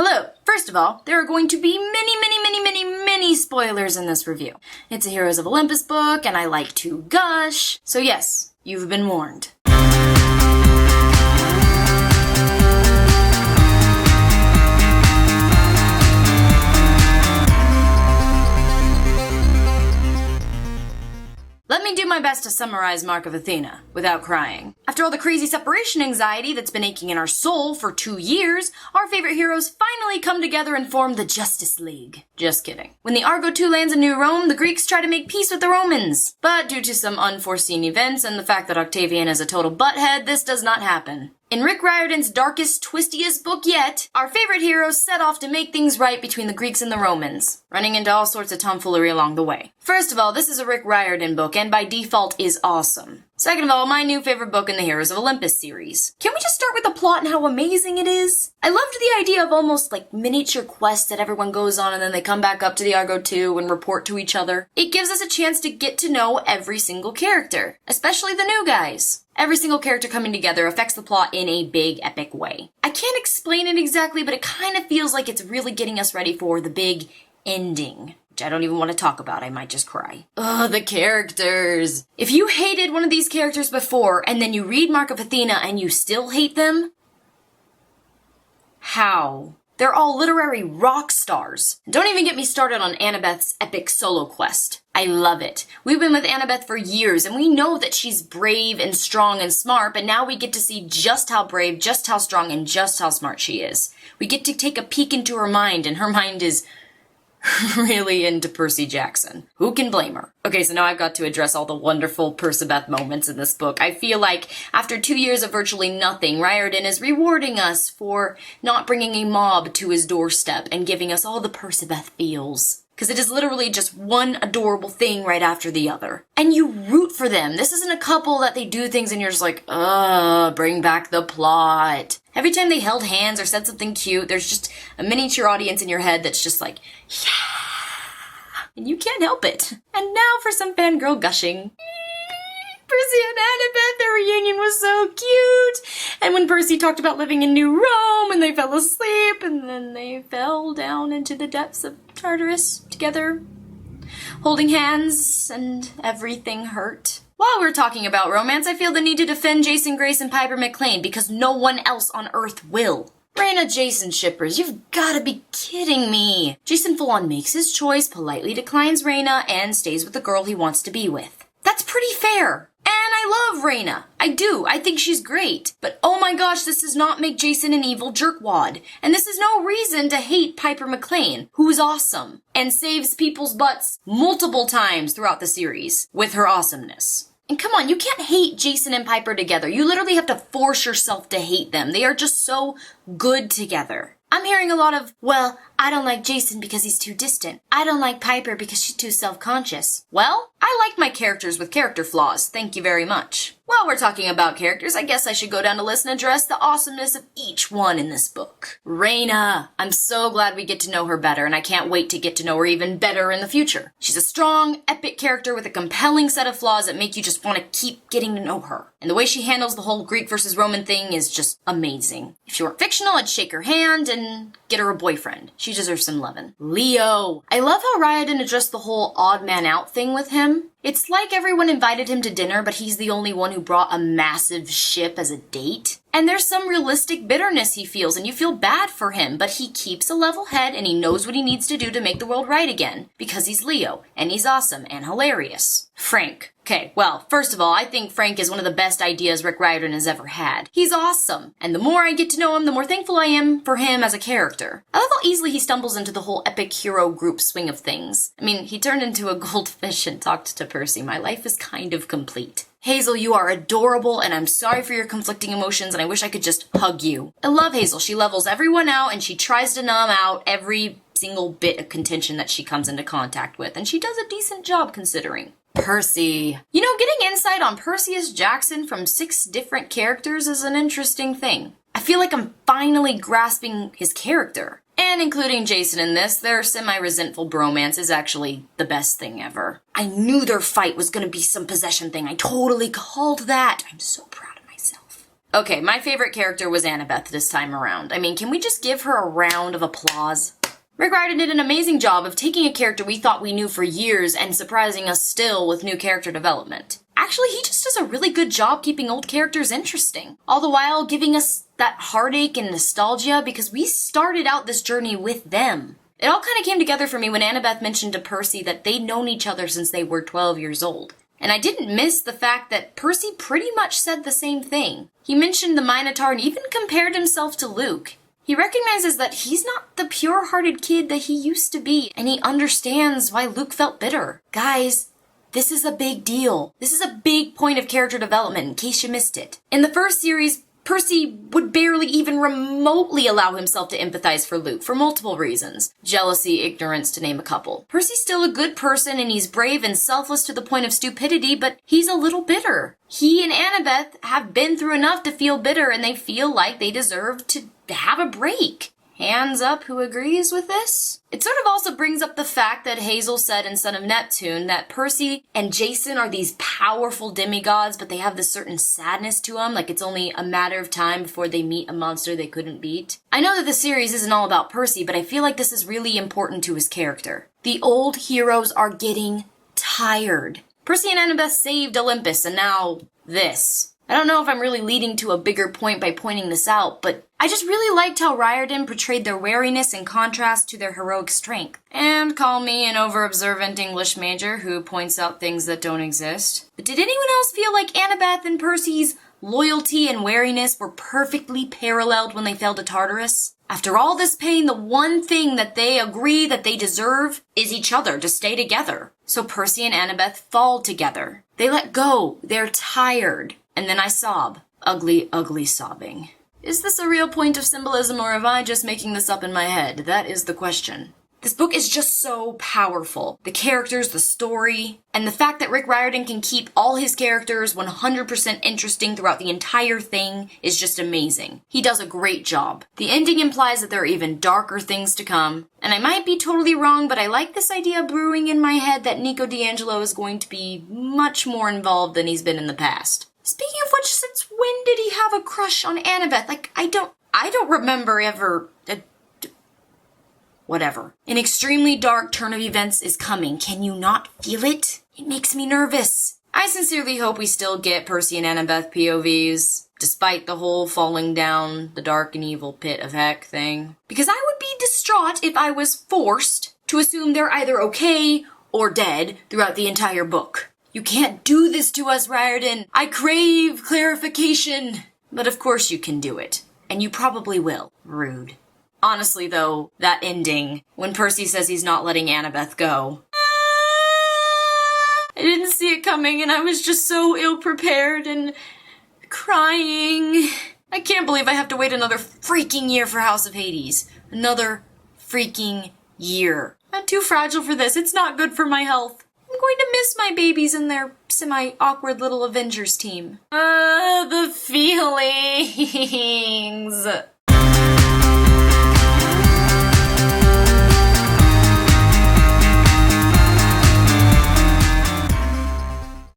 Hello! First of all, there are going to be many spoilers in this review. It's a Heroes of Olympus book, and I like to gush, so yes, you've been warned. Let me do my best to summarize Mark of Athena, without crying. After all the crazy separation anxiety that's been aching in our soul for 2 years, our favorite heroes finally come together and form the Justice League. Just kidding. When the Argo II lands in New Rome, the Greeks try to make peace with the Romans. But due to some unforeseen events and the fact that Octavian is a total butthead, this does not happen. In Rick Riordan's darkest, twistiest book yet, our favorite heroes set off to make things right between the Greeks and the Romans, running into all sorts of tomfoolery along the way. First of all, this is a Rick Riordan book, and by default is awesome. Second of all, my new favorite book in the Heroes of Olympus series. Can we just start with the plot and how amazing it is? I loved the idea of almost like miniature quests that everyone goes on and then they come back up to the Argo II and report to each other. It gives us a chance to get to know every single character, especially the new guys. Every single character coming together affects the plot in a big, epic way. I can't explain it exactly, but it kind of feels like it's really getting us ready for the big ending. Which I don't even want to talk about, I might just cry. Ugh, the characters. If you hated one of these characters before, and then you read Mark of Athena and you still hate them, how? They're all literary rock stars. Don't even get me started on Annabeth's epic solo quest. I love it. We've been with Annabeth for years, and we know that she's brave and strong and smart, but now we get to see just how brave, just how strong, and just how smart she is. We get to take a peek into her mind, and her mind is really into Percy Jackson. Who can blame her? Okay, so now I've got to address all the wonderful Percabeth moments in this book. I feel like after 2 years of virtually nothing, Riordan is rewarding us for not bringing a mob to his doorstep and giving us all the Percabeth feels. Because it is literally just one adorable thing right after the other. And you root for them. This isn't a couple that they do things and you're just like, bring back the plot. Every time they held hands or said something cute, there's just a miniature audience in your head that's just like, yeah! And you can't help it. And now for some fangirl gushing. Percy and Annabeth, their reunion was so cute! And when Percy talked about living in New Rome, and they fell asleep, and then they fell down into the depths of Tartarus together, holding hands, and everything hurt. While we're talking about romance, I feel the need to defend Jason Grace and Piper McLean, because no one else on Earth will. Raina Jason shippers, you've gotta be kidding me! Jason full-on makes his choice, politely declines Raina, and stays with the girl he wants to be with. That's pretty fair! And I love Raina. I do. I think she's great. But oh my gosh, this does not make Jason an evil jerkwad. And this is no reason to hate Piper McLean, who is awesome and saves people's butts multiple times throughout the series with her awesomeness. And come on, you can't hate Jason and Piper together. You literally have to force yourself to hate them. They are just so good together. I'm hearing a lot of, well, I don't like Jason because he's too distant. I don't like Piper because she's too self-conscious. Well, I like my characters with character flaws. Thank you very much. While we're talking about characters, I guess I should go down the list and address the awesomeness of each one in this book. Raina. I'm so glad we get to know her better, and I can't wait to get to know her even better in the future. She's a strong, epic character with a compelling set of flaws that make you just want to keep getting to know her. And the way she handles the whole Greek versus Roman thing is just amazing. If she weren't fictional, I'd shake her hand and get her a boyfriend. She deserves some lovin'. Leo. I love how Riordan addressed the whole odd man out thing with him. It's like everyone invited him to dinner, but he's the only one who brought a massive ship as a date. And there's some realistic bitterness he feels, and you feel bad for him, but he keeps a level head and he knows what he needs to do to make the world right again. Because he's Leo, and he's awesome and hilarious. Frank. Okay, well, first of all, I think Frank is one of the best ideas Rick Riordan has ever had. He's awesome, and the more I get to know him, the more thankful I am for him as a character. I love how easily he stumbles into the whole epic hero group swing of things. I mean, he turned into a goldfish and talked to Percy. My life is kind of complete. Hazel, you are adorable, and I'm sorry for your conflicting emotions, and I wish I could just hug you. I love Hazel. She levels everyone out, and she tries to numb out every single bit of contention that she comes into contact with, and she does a decent job considering. Percy. You know, getting insight on Perseus Jackson from 6 different characters is an interesting thing. I feel like I'm finally grasping his character. And including Jason in this, their semi-resentful bromance is actually the best thing ever. I knew their fight was gonna be some possession thing. I totally called that. I'm so proud of myself. Okay, my favorite character was Annabeth this time around. I mean, can we just give her a round of applause? Rick Riordan did an amazing job of taking a character we thought we knew for years and surprising us still with new character development. Actually, he just does a really good job keeping old characters interesting, all the while giving us that heartache and nostalgia because we started out this journey with them. It all kind of came together for me when Annabeth mentioned to Percy that they'd known each other since they were 12 years old. And I didn't miss the fact that Percy pretty much said the same thing. He mentioned the Minotaur and even compared himself to Luke. He recognizes that he's not the pure-hearted kid that he used to be, and he understands why Luke felt bitter. Guys, this is a big deal. This is a big point of character development, in case you missed it. In the first series, Percy would barely even remotely allow himself to empathize for Luke for multiple reasons. Jealousy, ignorance, to name a couple. Percy's still a good person and he's brave and selfless to the point of stupidity, but he's a little bitter. He and Annabeth have been through enough to feel bitter and they feel like they deserve to have a break. Hands up who agrees with this? It sort of also brings up the fact that Hazel said in Son of Neptune that Percy and Jason are these powerful demigods, but they have this certain sadness to them, like it's only a matter of time before they meet a monster they couldn't beat. I know that the series isn't all about Percy, but I feel like this is really important to his character. The old heroes are getting tired. Percy and Annabeth saved Olympus, and now this. I don't know if I'm really leading to a bigger point by pointing this out, but I just really liked how Riordan portrayed their wariness in contrast to their heroic strength. And call me an over-observant English major who points out things that don't exist. But did anyone else feel like Annabeth and Percy's loyalty and wariness were perfectly paralleled when they fell to Tartarus? After all this pain, the one thing that they agree that they deserve is each other, to stay together. So Percy and Annabeth fall together. They let go. They're tired. And then I sob. Ugly, ugly sobbing. Is this a real point of symbolism or am I just making this up in my head? That is the question. This book is just so powerful. The characters, the story, and the fact that Rick Riordan can keep all his characters 100% interesting throughout the entire thing is just amazing. He does a great job. The ending implies that there are even darker things to come. And I might be totally wrong, but I like this idea brewing in my head that Nico D'Angelo is going to be much more involved than he's been in the past. Speaking of which, since when did he have a crush on Annabeth? Like, I don't remember ever... Whatever. An extremely dark turn of events is coming. Can you not feel it? It makes me nervous. I sincerely hope we still get Percy and Annabeth POVs, despite the whole falling down the dark and evil pit of heck thing. Because I would be distraught if I was forced to assume they're either okay or dead throughout the entire book. You can't do this to us, Riordan. I crave clarification. But of course you can do it. And you probably will. Rude. Honestly, though, that ending, when Percy says he's not letting Annabeth go. I didn't see it coming and I was just so ill-prepared and crying. I can't believe I have to wait another freaking year for House of Hades. Another freaking year. I'm too fragile for this. It's not good for my health. I'm going to miss my babies and their semi-awkward little Avengers team. The feelings.